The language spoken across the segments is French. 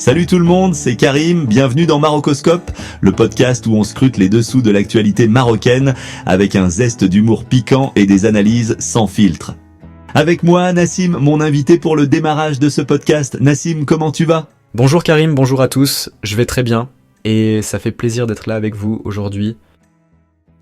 Salut tout le monde, c'est Karim, bienvenue dans Maroccoscope, le podcast où on scrute les dessous de l'actualité marocaine avec un zeste d'humour piquant et des analyses sans filtre. Avec moi, Nassim, mon invité pour le démarrage de ce podcast. Nassim, comment tu vas ? Bonjour Karim, bonjour à tous, je vais très bien et ça fait plaisir d'être là avec vous aujourd'hui.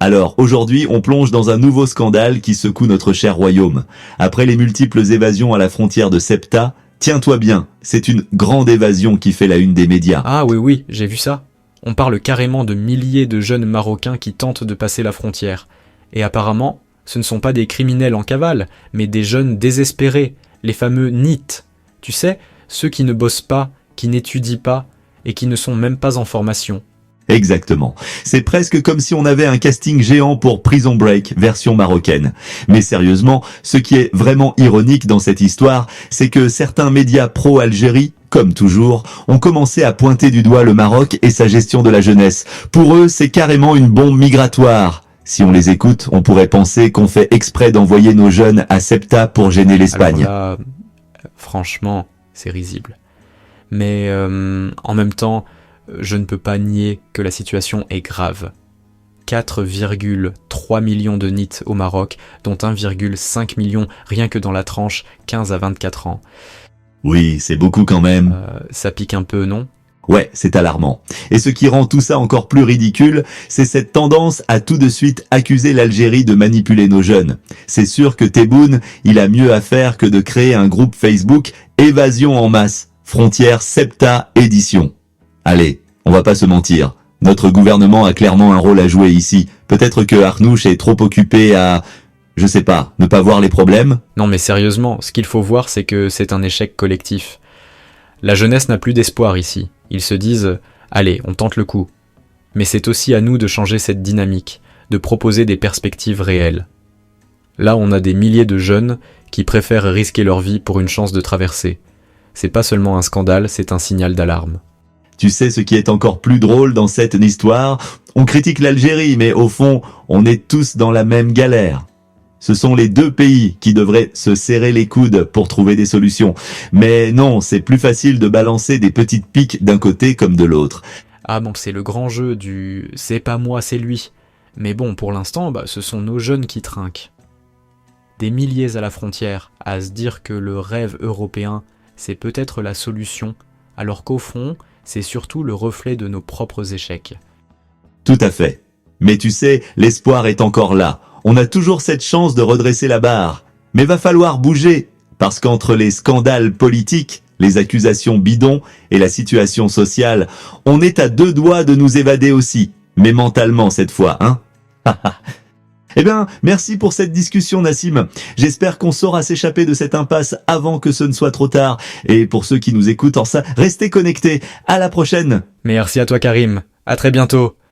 Alors, aujourd'hui, on plonge dans un nouveau scandale qui secoue notre cher royaume. Après les multiples évasions à la frontière de Ceuta, tiens-toi bien, c'est une grande évasion qui fait la une des médias. Ah oui, j'ai vu ça. On parle carrément de milliers de jeunes Marocains qui tentent de passer la frontière. Et apparemment, ce ne sont pas des criminels en cavale, mais des jeunes désespérés, les fameux NEET. Tu sais, ceux qui ne bossent pas, qui n'étudient pas et qui ne sont même pas en formation. Exactement. C'est presque comme si on avait un casting géant pour Prison Break, version marocaine. Mais sérieusement, ce qui est vraiment ironique dans cette histoire, c'est que certains médias pro-Algérie, comme toujours, ont commencé à pointer du doigt le Maroc et sa gestion de la jeunesse. Pour eux, c'est carrément une bombe migratoire. Si on les écoute, on pourrait penser qu'on fait exprès d'envoyer nos jeunes à Ceuta pour gêner l'Espagne. Alors là, franchement, c'est risible. Mais en même temps, je ne peux pas nier que la situation est grave. 4,3 millions de NEET au Maroc, dont 1,5 million rien que dans la tranche 15 à 24 ans. Oui, c'est beaucoup quand même. Ça pique un peu, non ? Ouais, c'est alarmant. Et ce qui rend tout ça encore plus ridicule, c'est cette tendance à tout de suite accuser l'Algérie de manipuler nos jeunes. C'est sûr que Tebboune, il a mieux à faire que de créer un groupe Facebook Évasion en masse, frontière Ceuta édition. Allez, on va pas se mentir. Notre gouvernement a clairement un rôle à jouer ici. Peut-être que Arnouch est trop occupé à, je sais pas, ne pas voir les problèmes. Non mais sérieusement, ce qu'il faut voir c'est que c'est un échec collectif. La jeunesse n'a plus d'espoir ici. Ils se disent « Allez, on tente le coup ». Mais c'est aussi à nous de changer cette dynamique, de proposer des perspectives réelles. Là, on a des milliers de jeunes qui préfèrent risquer leur vie pour une chance de traverser. C'est pas seulement un scandale, c'est un signal d'alarme. Tu sais ce qui est encore plus drôle dans cette histoire ? On critique l'Algérie, mais au fond, on est tous dans la même galère. Ce sont les deux pays qui devraient se serrer les coudes pour trouver des solutions. Mais non, c'est plus facile de balancer des petites piques d'un côté comme de l'autre. Ah bon, c'est le grand jeu du « c'est pas moi, c'est lui ». Mais bon, pour l'instant, ce sont nos jeunes qui trinquent. Des milliers à la frontière, à se dire que le rêve européen, c'est peut-être la solution, alors qu'au fond, c'est surtout le reflet de nos propres échecs. Tout à fait. Mais tu sais, l'espoir est encore là. On a toujours cette chance de redresser la barre. Mais va falloir bouger, parce qu'entre les scandales politiques, les accusations bidons et la situation sociale, on est à deux doigts de nous évader aussi. Mais mentalement cette fois, hein. Eh bien, merci pour cette discussion, Nassim. J'espère qu'on saura s'échapper de cette impasse avant que ce ne soit trop tard. Et pour ceux qui nous écoutent en ça, restez connectés. À la prochaine. Merci à toi Karim. À très bientôt.